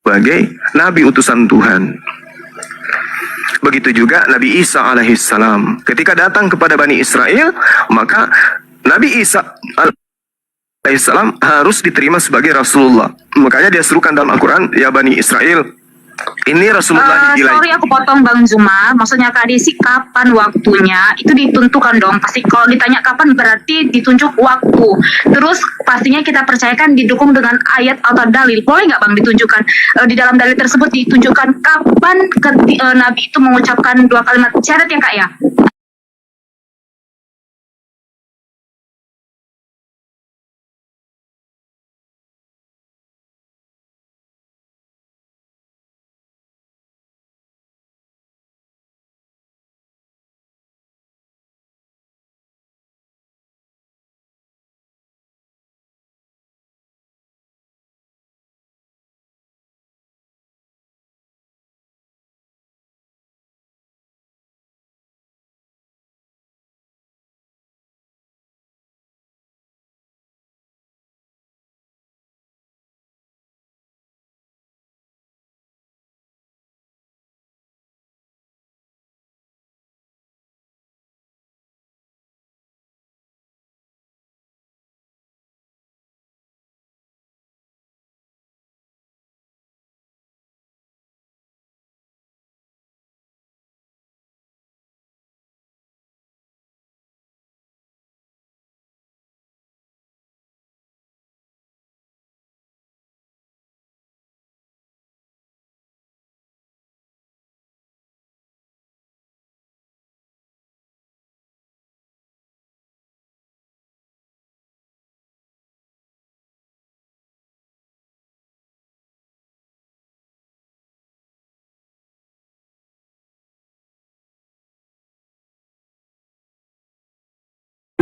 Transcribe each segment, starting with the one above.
sebagai Nabi utusan Tuhan. Begitu juga Nabi Isa alaihissalam. Ketika datang kepada Bani Israel, maka Nabi Isa alaihissalam harus diterima sebagai Rasulullah. Makanya dia serukan dalam Al-Quran, ya Bani Israel, ini Rasulullah diilai. Sorry aku potong Bang Zuma, maksudnya Kak Desi kapan waktunya itu ditentukan dong. Pasti kalau ditanya kapan berarti ditunjuk waktu. Terus pastinya kita percayakan didukung dengan ayat atau dalil. Boleh nggak Bang ditunjukkan di dalam dalil tersebut ditunjukkan kapan Nabi itu mengucapkan dua kalimat syahadat ya Kak ya?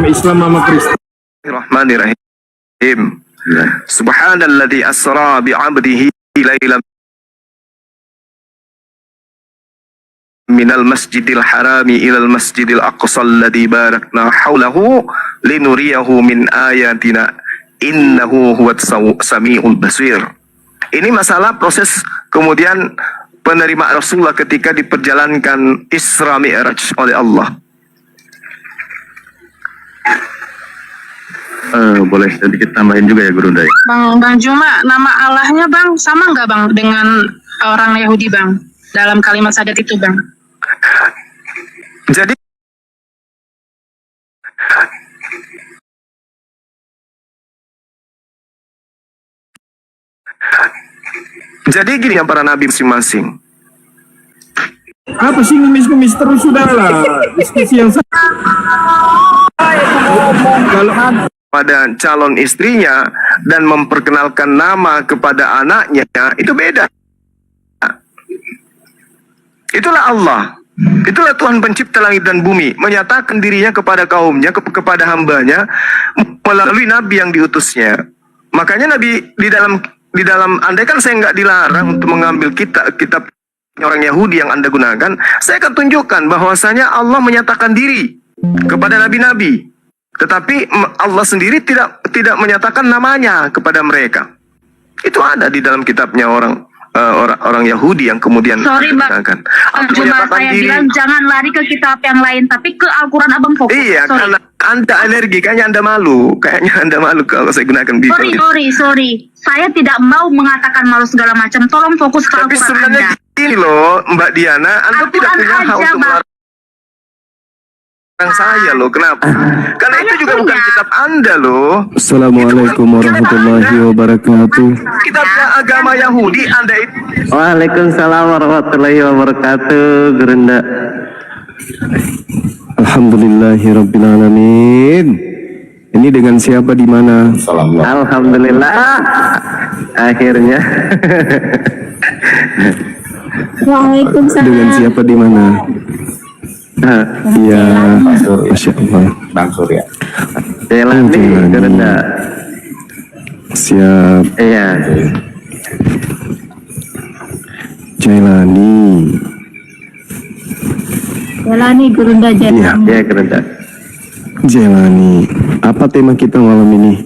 Islam sama Kristen. Bismillahirrahmanirrahim. Subhanalladzi asra bi'abdihi lailan minal masjidil harami ilal masjidil aqsa alladzi barakna haulahu linuriyahu min ayatina innahu huwas samiul basir. Ini masalah proses kemudian penerimaan Rasulullah ketika diperjalankan Isra Mi'raj oleh Allah. Boleh sedikit tambahin juga ya Guru Dai. Bang Juma, nama Allahnya Bang sama nggak Bang dengan orang Yahudi Bang dalam kalimat syahadat itu Bang? Jadi gini ya para nabi masing-masing. Apa sih ngemis-ngemis terus sudahlah. Diskusi yang kalau ada pada calon istrinya dan memperkenalkan nama kepada anaknya, itu beda. Itulah Allah, itulah Tuhan pencipta langit dan bumi, menyatakan dirinya kepada kaumnya, kepada hambanya melalui nabi yang diutusnya. Makanya nabi di dalam andai kan saya nggak dilarang untuk mengambil kitab orang Yahudi yang Anda gunakan, saya akan tunjukkan bahwasanya Allah menyatakan diri kepada nabi-nabi. Tetapi Allah sendiri tidak menyatakan namanya kepada mereka. Itu ada di dalam kitabnya orang Yahudi yang kemudian mengatakan. Cuma saya bilang jangan lari ke kitab yang lain, tapi ke Al-Quran Abang fokus. Iya, karena Anda alergi, kayaknya Anda malu. Kalau saya gunakan Bible. Sorry. Saya tidak mau mengatakan malu segala macam. Tolong fokus ke Tapi Al-Quran sebenarnya gini loh, Mbak Diana, Anda tidak punya hak untuk melarang saya loh. Kenapa? Karena itu juga bukan kitab Anda loh. Assalamualaikum warahmatullahi wabarakatuh. Kitabnya agama Yahudi Anda itu. Waalaikumsalam warahmatullahi wabarakatuh, Gurunda. Alhamdulillahirabbil alamin. Ini dengan siapa di mana? Alhamdulillah. Akhirnya. Waalaikumsalam. Dengan siapa di mana? Iya, Masya Allah. Bang Surya. Jalan nih, Gurunda. Siap. Iya. Jailani. Jalani Gurunda Jalani. Iya, Gurunda. Jailani. Apa tema kita malam ini?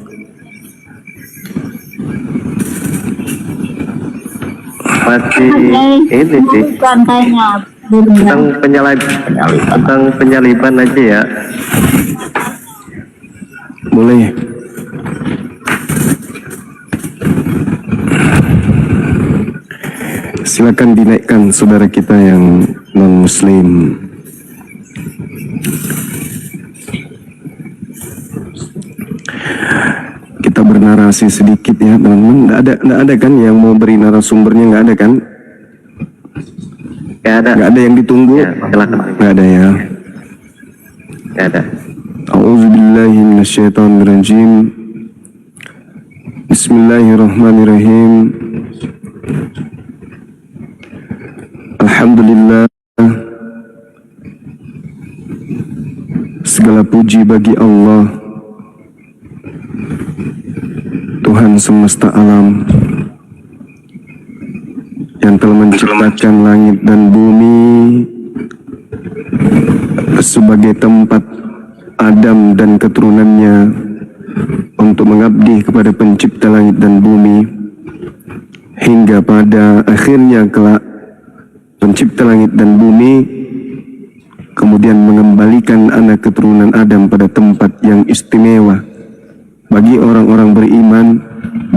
Masih ini sih tentang penyaliban aja ya. Boleh. Silakan dinaikkan saudara kita yang non-muslim. Kita bernarasi sedikit ya teman-teman. Nggak ada kan yang mau beri narasumbernya, nggak ada kan? Nggak ada yang ditunggu? Ya, silakan. Nggak ada ya. Nggak ada. A'udzubillahi minasyaitonirrajim. Bismillahirrahmanirrahim. Alhamdulillah, segala puji bagi Allah, Tuhan semesta alam, yang telah menciptakan langit dan bumi sebagai tempat Adam dan keturunannya untuk mengabdi kepada pencipta langit dan bumi, hingga pada akhirnya kelak pencipta langit dan bumi kemudian mengembalikan anak keturunan Adam pada tempat yang istimewa. Bagi orang-orang beriman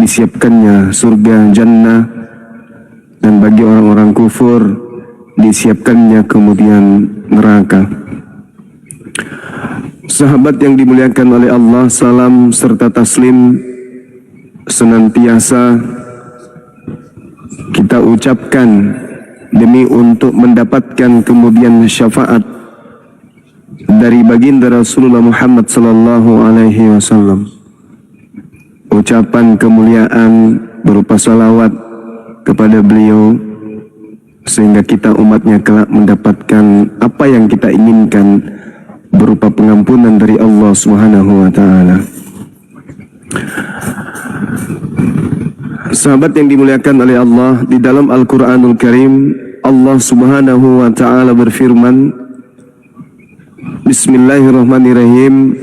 disiapkannya surga jannah, dan bagi orang-orang kufur disiapkannya kemudian neraka. Sahabat yang dimuliakan oleh Allah, salam serta taslim senantiasa kita ucapkan demi untuk mendapatkan kemudian syafaat dari baginda Rasulullah Muhammad sallallahu alaihi wasallam. Ucapan kemuliaan berupa salawat kepada beliau sehingga kita umatnya kelak mendapatkan apa yang kita inginkan berupa pengampunan dari Allah Subhanahu wa taala. Sahabat yang dimuliakan oleh Allah, di dalam Al-Quranul Karim Allah Subhanahu wa ta'ala berfirman, Bismillahirrahmanirrahim,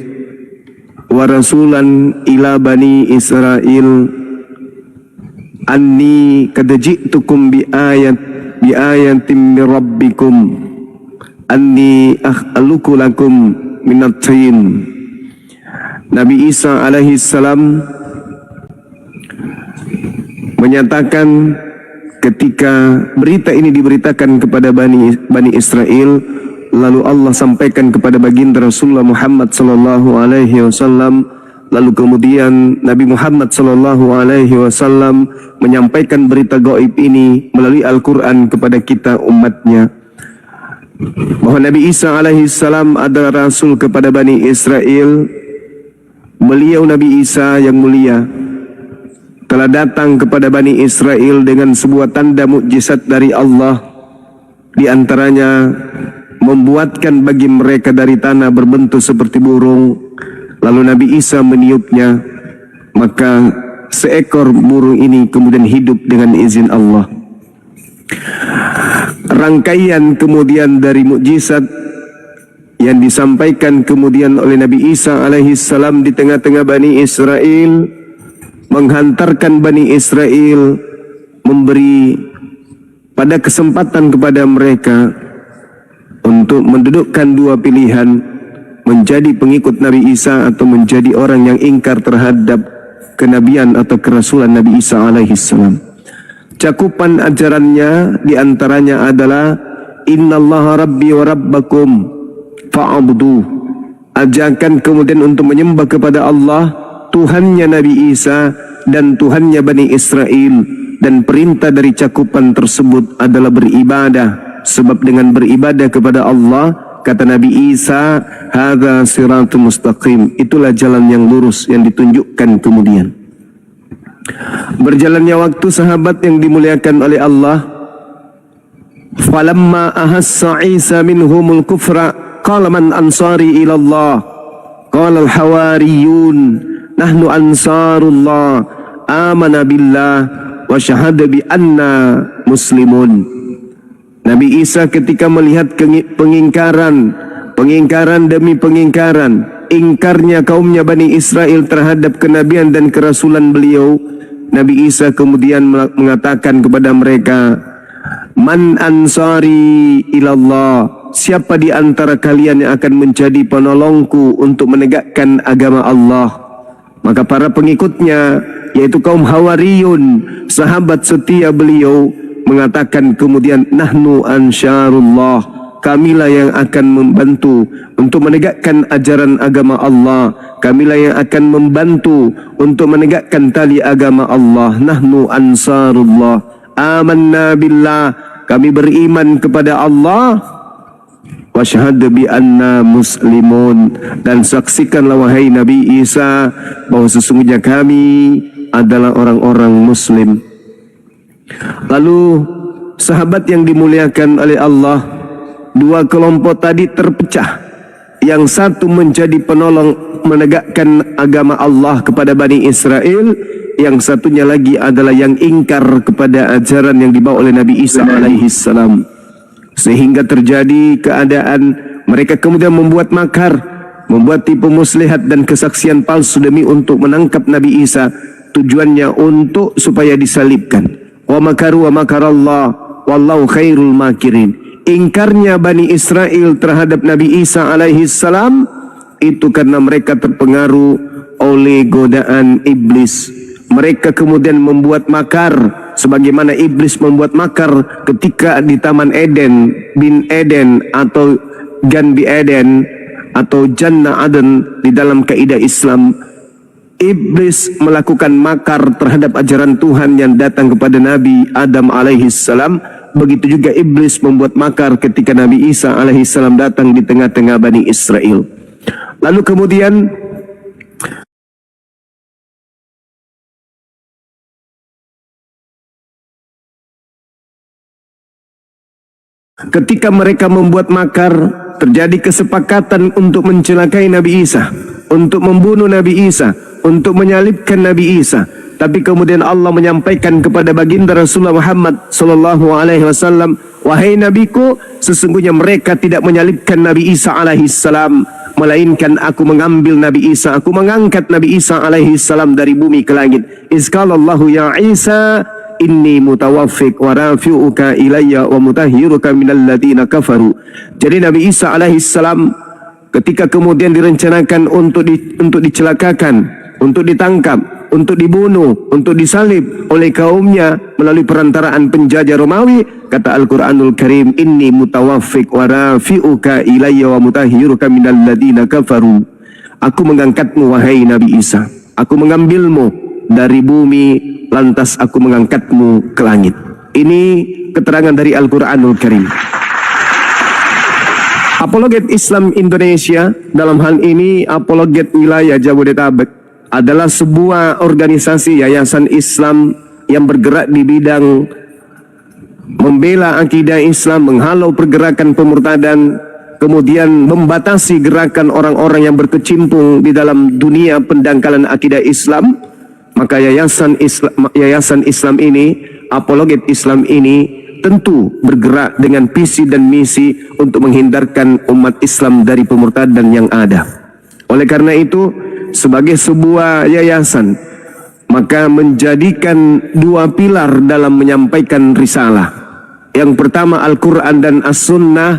wa rasulan ila bani Israel anni qad ji'tukum bi ayatin min rabbikum anni akhluqu lakum minat tin. Nabi Isa alaihi salam menyatakan ketika berita ini diberitakan kepada Bani Israel, lalu Allah sampaikan kepada baginda Rasulullah Muhammad sallallahu alaihi wasallam, lalu kemudian Nabi Muhammad sallallahu alaihi wasallam menyampaikan berita gaib ini melalui Al-Quran kepada kita umatnya, bahwa Nabi Isa alaihi salam adalah rasul kepada Bani Israel. Beliau Nabi Isa yang mulia telah datang kepada Bani Israel dengan sebuah tanda mukjizat dari Allah, di antaranya membuatkan bagi mereka dari tanah berbentuk seperti burung. Lalu Nabi Isa meniupnya, maka seekor burung ini kemudian hidup dengan izin Allah. Rangkaian kemudian dari mukjizat yang disampaikan kemudian oleh Nabi Isa alaihi salam di tengah-tengah Bani Israel, menghantarkan Bani Israel, memberi pada kesempatan kepada mereka untuk mendudukkan dua pilihan, menjadi pengikut Nabi Isa atau menjadi orang yang ingkar terhadap kenabian atau kerasulan Nabi Isa alaihi salam. Cakupan ajarannya diantaranya adalah Innallaha rabbi wa rabbakum fa'abdu. Ajakan kemudian untuk menyembah kepada Allah, Tuhannya Nabi Isa dan Tuhannya Bani Israel, dan perintah dari cakupan tersebut adalah beribadah. Sebab dengan beribadah kepada Allah, kata Nabi Isa, hadza siratul mustaqim, itulah jalan yang lurus yang ditunjukkan kemudian. Berjalannya waktu, sahabat yang dimuliakan oleh Allah, falamma ahassa Isa minhumul kufra qala man ansari ila Allah qala al hawariyun nahnu ansarullah amana billah wa syahada bi anna muslimun. Nabi Isa ketika melihat pengingkaran demi pengingkaran, ingkarnya kaumnya Bani Israel terhadap kenabian dan kerasulan beliau, Nabi Isa kemudian mengatakan kepada mereka, "Man ansari ilallah?" Siapa di antara kalian yang akan menjadi penolongku untuk menegakkan agama Allah? Maka para pengikutnya, yaitu kaum Hawariyun, sahabat setia beliau, mengatakan kemudian, "Nahnu ansyarullah." Kamilah yang akan membantu untuk menegakkan ajaran agama Allah. Kamilah yang akan membantu untuk menegakkan tali agama Allah. Nahnu ansarullah. Amanna billah. Kami beriman kepada Allah. Wasyhad bi anna muslimun. Dan saksikanlah wahai Nabi Isa bahwa sesungguhnya kami adalah orang-orang muslim. Lalu sahabat yang dimuliakan oleh Allah, dua kelompok tadi terpecah. Yang satu menjadi penolong menegakkan agama Allah kepada Bani Israel, yang satunya lagi adalah yang ingkar kepada ajaran yang dibawa oleh Nabi Isa alaihi salam. Sehingga terjadi keadaan mereka kemudian membuat makar, membuat tipu muslihat dan kesaksian palsu demi untuk menangkap Nabi Isa. Tujuannya untuk supaya disalibkan. Wa makaru wa makarallah wallahu khairul makirin. Ingkarnya Bani Israel terhadap Nabi Isa alaihi salam itu karena mereka terpengaruh oleh godaan iblis. Mereka kemudian membuat makar sebagaimana iblis membuat makar ketika di Taman Eden bin Eden atau Gan bi Eden atau Jannah Aden. Di dalam kaidah Islam, iblis melakukan makar terhadap ajaran Tuhan yang datang kepada Nabi Adam alaihi salam. Begitu juga iblis membuat makar ketika Nabi Isa alaihi salam datang di tengah-tengah Bani Israel. Lalu kemudian ketika mereka membuat makar, terjadi kesepakatan untuk mencelakai Nabi Isa, untuk membunuh Nabi Isa, untuk menyalibkan Nabi Isa. Tapi kemudian Allah menyampaikan kepada baginda Rasulullah Muhammad sallallahu alaihi wasallam, "Wahai nabiku, sesungguhnya mereka tidak menyalibkan Nabi Isa alaihi salam, melainkan aku mengambil Nabi Isa, aku mengangkat Nabi Isa alaihi salam dari bumi ke langit. Izqalallahu ya Isa, inni mutawaffik wa rafi'uka ilayya wa mutahhiruka minal ladina kafaru." Jadi Nabi Isa alaihi salam ketika kemudian direncanakan untuk dicelakakan, untuk ditangkap, untuk dibunuh, untuk disalib oleh kaumnya melalui perantaraan penjajah Romawi, kata Al-Quranul Karim, "Inni mutawaffik wa rafi'uka ilayya wa mutahhiruka minal ladina kafaru." Aku mengangkatmu wahai Nabi Isa, aku mengambilmu dari bumi, lantas aku mengangkatmu ke langit. Ini keterangan dari Al-Quranul Karim. Apologet Islam Indonesia, dalam hal ini Apologet Wilayah Jabodetabek, adalah sebuah organisasi yayasan Islam yang bergerak di bidang membela akidah Islam, menghalau pergerakan pemurtadan, kemudian membatasi gerakan orang-orang yang berkecimpung di dalam dunia pendangkalan akidah Islam. Maka yayasan Islam ini, Apologet Islam ini, tentu bergerak dengan visi dan misi untuk menghindarkan umat Islam dari pemurtadan yang ada. Oleh karena itu, sebagai sebuah yayasan, maka menjadikan dua pilar dalam menyampaikan risalah. Yang pertama Al-Quran dan As-Sunnah,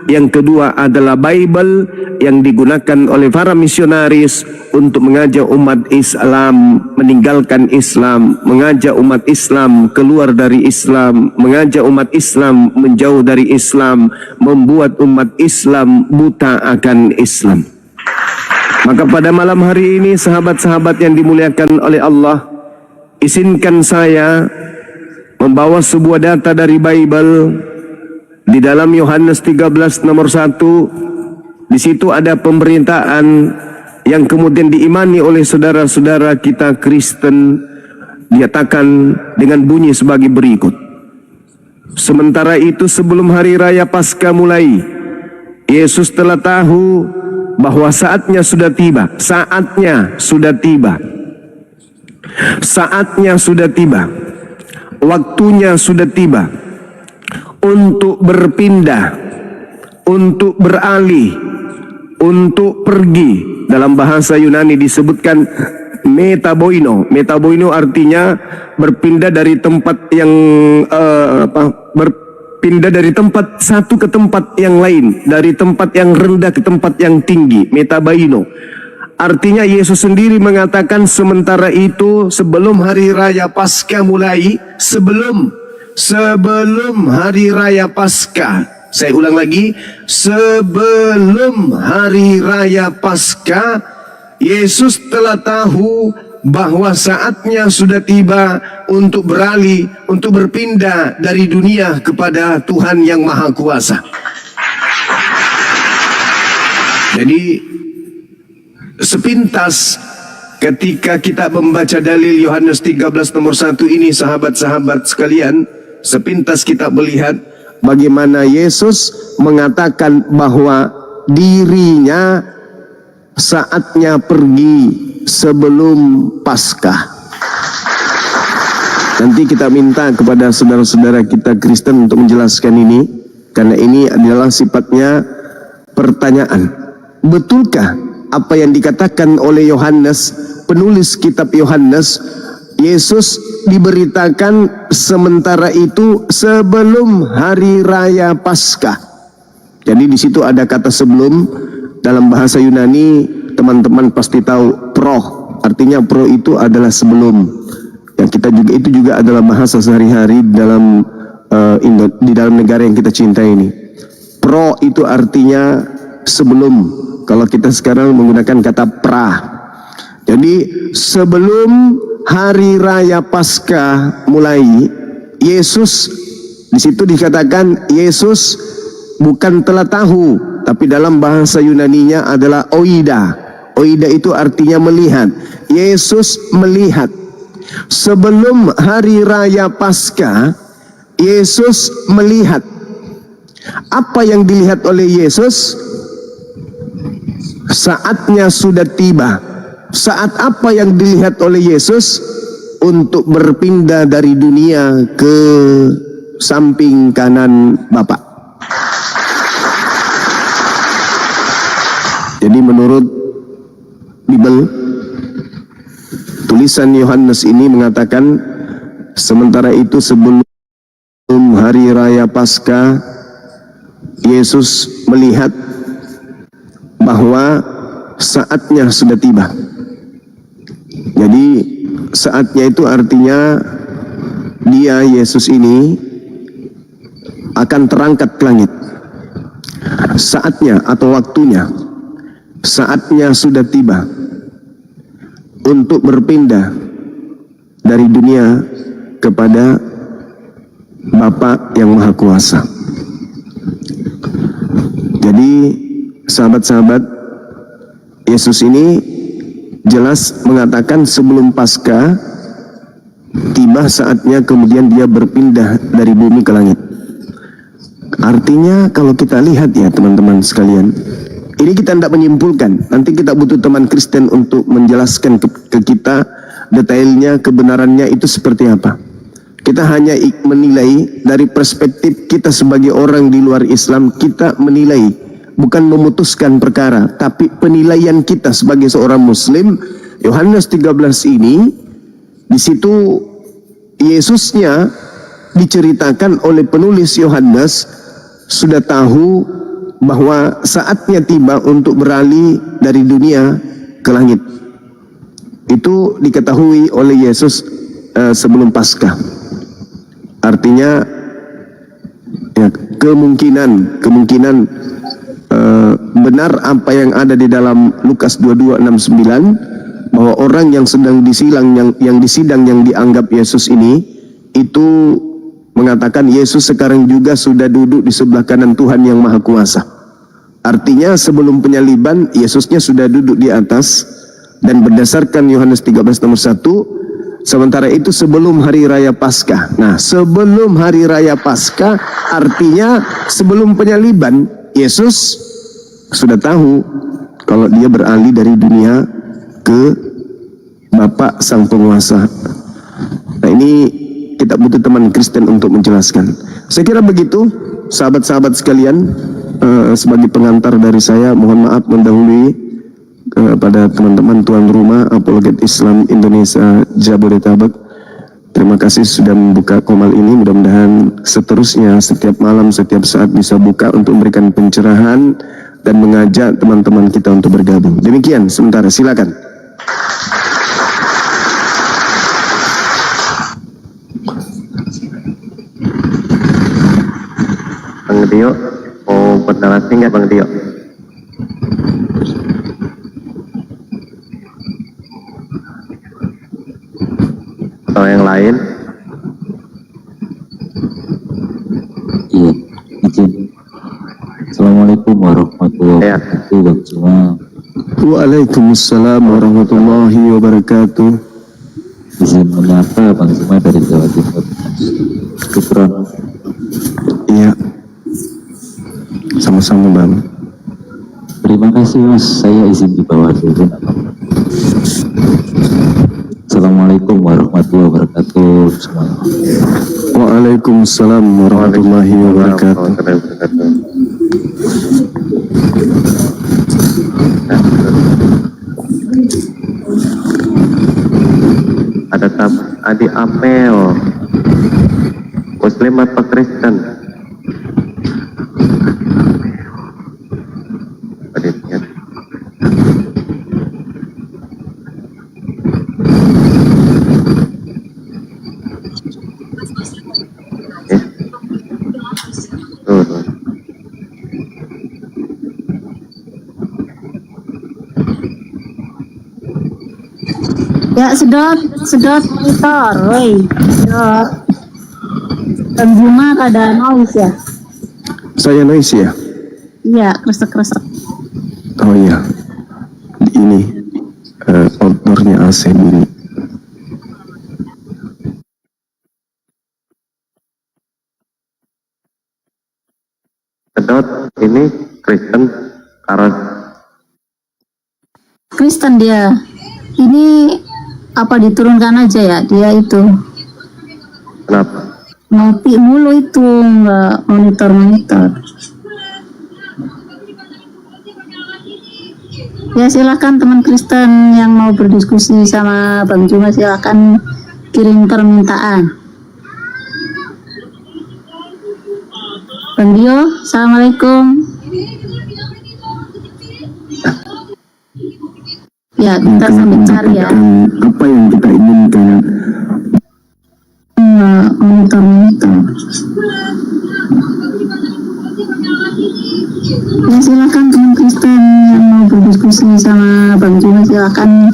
yang kedua adalah Bible yang digunakan oleh para misionaris untuk mengajak umat Islam meninggalkan Islam, mengajak umat Islam keluar dari Islam, mengajak umat Islam menjauh dari Islam, membuat umat Islam buta akan Islam. Maka pada malam hari ini, sahabat-sahabat yang dimuliakan oleh Allah, izinkan saya membawa sebuah data dari Bible. Di dalam Yohanes 13 nomor 1, di situ ada pemberitaan yang kemudian diimani oleh saudara-saudara kita Kristen, dinyatakan dengan bunyi sebagai berikut. Sementara itu, sebelum hari raya Paskah mulai, Yesus telah tahu bahwa saatnya sudah tiba. Saatnya sudah tiba. Saatnya sudah tiba. Waktunya sudah tiba untuk berpindah, untuk beralih, untuk pergi. Dalam bahasa Yunani disebutkan metaboino. Metaboino artinya berpindah dari tempat yang berpindah dari tempat satu ke tempat yang lain, dari tempat yang rendah ke tempat yang tinggi. Metaboino. Artinya Yesus sendiri mengatakan sementara itu sebelum hari raya Paskah mulai, sebelum hari raya Paskah. Saya ulang lagi, sebelum hari raya Paskah, Yesus telah tahu bahwa saatnya sudah tiba untuk beralih, untuk berpindah dari dunia kepada Tuhan yang Maha Kuasa. Jadi sepintas ketika kita membaca dalil Yohanes 13 nomor 1 ini, sahabat-sahabat sekalian, sepintas kita melihat bagaimana Yesus mengatakan bahwa dirinya saatnya pergi sebelum Paskah. Nanti kita minta kepada saudara-saudara kita Kristen untuk menjelaskan ini, karena ini adalah sifatnya pertanyaan. Betulkah apa yang dikatakan oleh Yohanes, penulis kitab Yohanes, Yesus diberitakan sementara itu sebelum hari raya Paskah. Jadi di situ ada kata sebelum. Dalam bahasa Yunani teman-teman pasti tahu pro, artinya pro itu adalah sebelum. Yang kita juga itu juga adalah bahasa sehari-hari dalam di dalam negara yang kita cintai ini. Pro itu artinya sebelum. Kalau kita sekarang menggunakan kata pra. Jadi sebelum hari raya Paskah mulai, Yesus di situ dikatakan Yesus bukan telah tahu, tapi dalam bahasa Yunaninya adalah oida. Oida itu artinya melihat. Yesus melihat. Sebelum hari raya Paskah, Yesus melihat. Apa yang dilihat oleh Yesus? Saatnya sudah tiba. Saat apa yang dilihat oleh Yesus? Untuk berpindah dari dunia ke samping kanan Bapa. Jadi menurut Bible, tulisan Yohanes ini mengatakan sementara itu sebelum hari raya Paskah, Yesus melihat bahwa saatnya sudah tiba. Jadi saatnya itu artinya dia, Yesus ini akan terangkat ke langit. Saatnya atau waktunya, saatnya sudah tiba untuk berpindah dari dunia kepada Bapa yang Maha Kuasa. Jadi sahabat-sahabat, Yesus ini jelas mengatakan sebelum Paskah tiba saatnya, kemudian dia berpindah dari bumi ke langit. Artinya kalau kita lihat ya teman-teman sekalian, ini kita tidak menyimpulkan. Nanti kita butuh teman Kristen untuk menjelaskan ke kita detailnya, kebenarannya itu seperti apa. Kita hanya menilai dari perspektif kita sebagai orang di luar Islam. Kita menilai, bukan memutuskan perkara, tapi penilaian kita sebagai seorang Muslim. Yohanes 13 ini, di situ Yesusnya diceritakan oleh penulis Yohanes sudah tahu bahwa saatnya tiba untuk beralih dari dunia ke langit. Itu diketahui oleh Yesus sebelum Paskah. Artinya ya, kemungkinan benar apa yang ada di dalam Lukas 22:69, bahwa orang yang sedang disidang yang dianggap Yesus ini itu mengatakan Yesus sekarang juga sudah duduk di sebelah kanan Tuhan yang Maha Kuasa. Artinya sebelum penyaliban Yesusnya sudah duduk di atas. Dan berdasarkan Yohanes 13 nomor 1, sementara itu sebelum hari raya Paskah. Nah, sebelum hari raya Paskah artinya sebelum penyaliban, Yesus sudah tahu kalau dia beralih dari dunia ke Bapa Sang Penguasa. Nah, ini kita butuh teman Kristen untuk menjelaskan. Saya kira begitu, sahabat-sahabat sekalian. Sebagai pengantar dari saya, mohon maaf mendahului kepada teman-teman tuan rumah Apologet Islam Indonesia Jabodetabek. Terima kasih sudah membuka komal ini. Mudah-mudahan seterusnya setiap malam, setiap saat bisa buka untuk memberikan pencerahan dan mengajak teman-teman kita untuk bergabung. Demikian sementara, silakan. Bang Dio, mau bernarasi nggak Bang Dio? Atau yang lain? Iya, izin. Assalamualaikum warahmatullahi Ya. wabarakatuh, Bang Cuma. Waalaikumsalam warahmatullahi wabarakatuh. Izin menyapa Bang Cuma dari Jawa Timur. Syukron. Iya, sama-sama Bang. Terima kasih Mas, saya izin di bawah dulu. Assalamualaikum warahmatullahi wabarakatuh semuanya. Waalaikumsalam warahmatullahi wabarakatuh. Ada Adi Apel, Muslim atau Kristen? Aditya. Tuh. Ya, sedot motor, woi, sedot. Pengguna kada noise ya? Saya noise ya? Iya, kresek-kresek. Oh iya, ini outdoornya AC bunyi. Sedot ini Kristen Karos. Kristen dia. Ini apa diturunkan aja ya? Dia itu Kenapa? ngopi mulu itu, nggak monitor. Ya silakan teman Kristen yang mau berdiskusi sama Bang Juma, silakan kirim permintaan. Bang Dio, assalamualaikum. Ya, kita sambil cari ya. Apa yang kita inginkan? Monitor. Ya silakan teman Kristen yang mau berdiskusi sama Bang Juma, silakan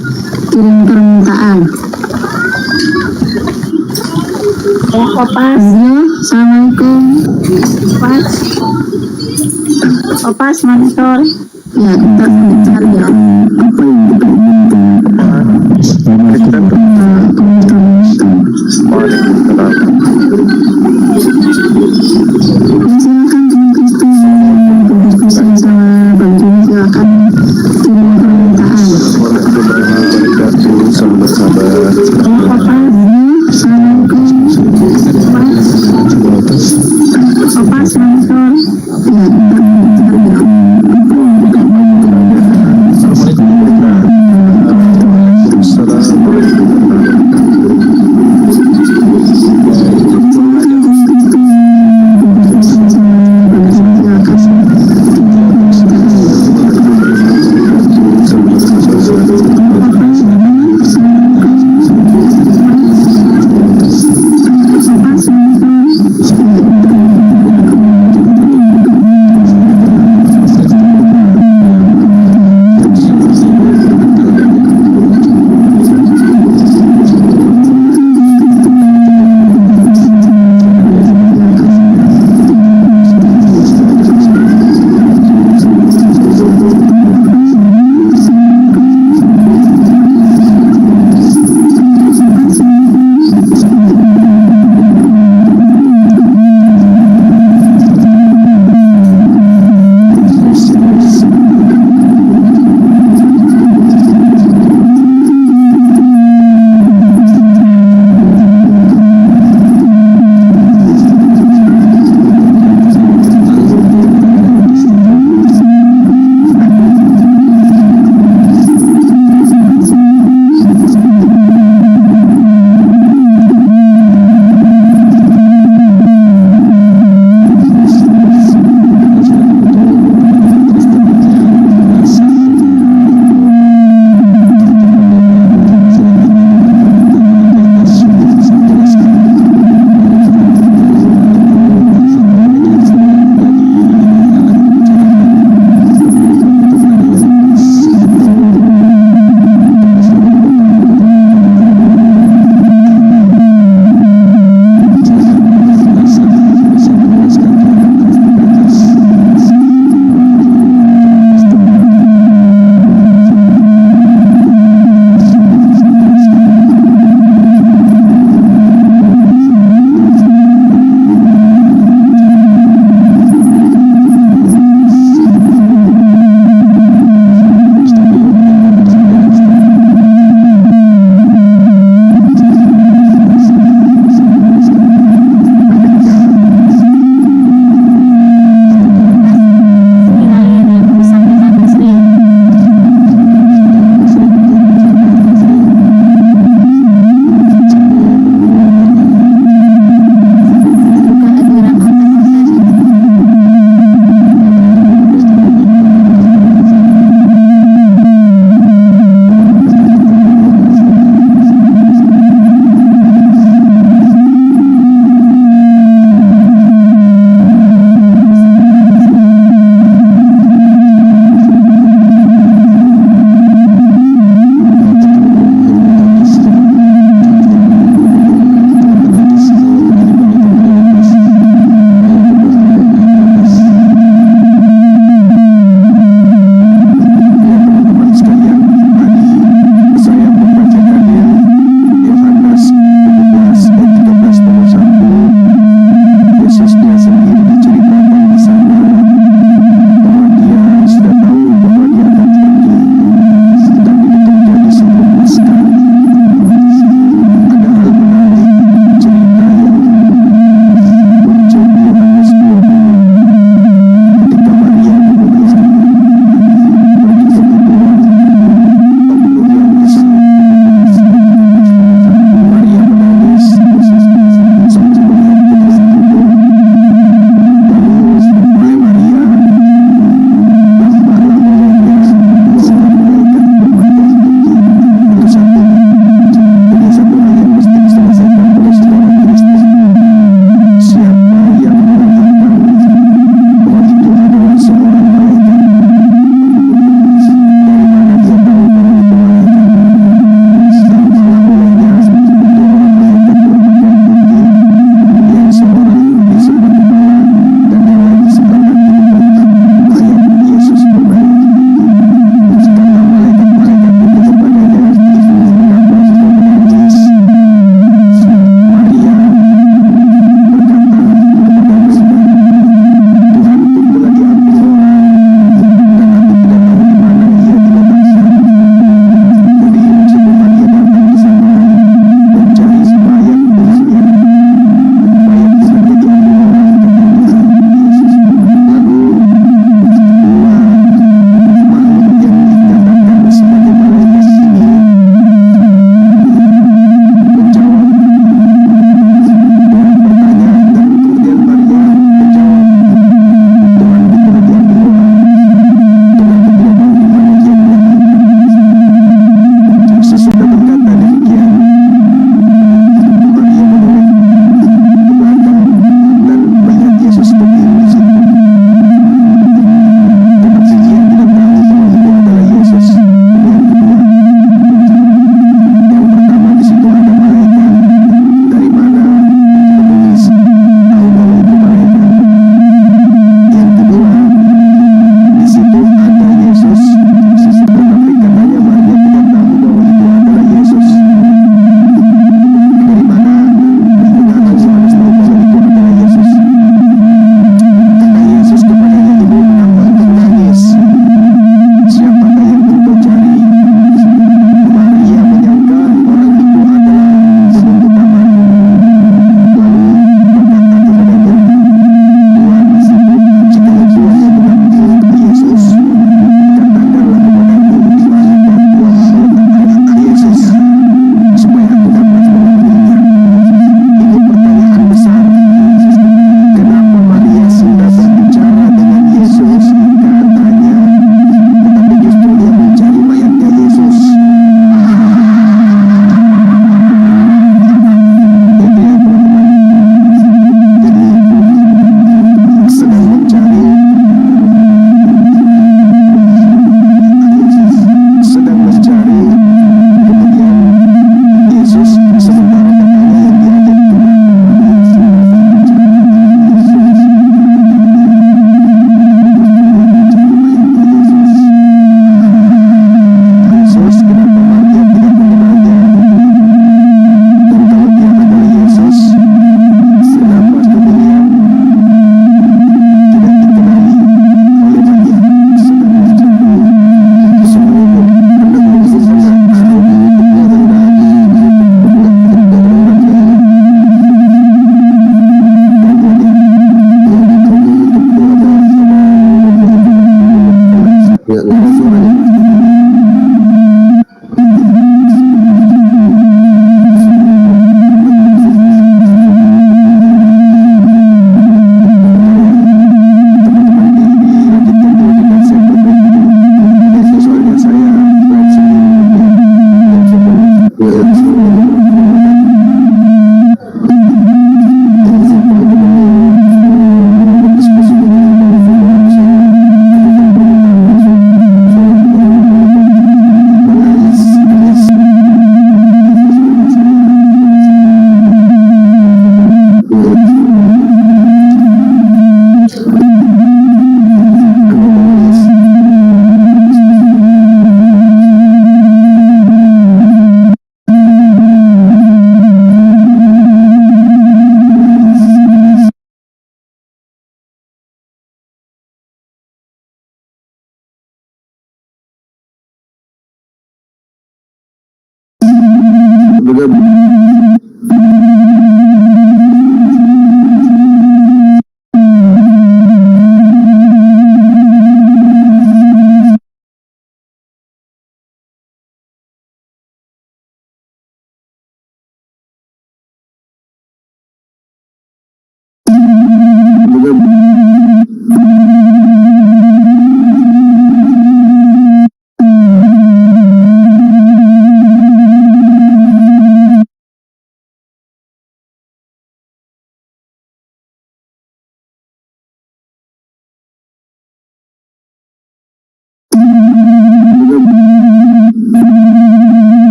kirim permintaan. Ya, Opas. Dio, assalamualaikum. Opas monitor. Ya, kita sambil cari ya. Apa yang kita inginkan? Kristen. Waalaikumsalam. Ya silakan teman Kristen yang mau berdiskusi sama Bang Juma, silakan kirim permintaan. Selamat sahabat. Ya, Opas. Dio, assalamualaikum. Opas monitor. Ya, kita sambil cari ya.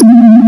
Tuhan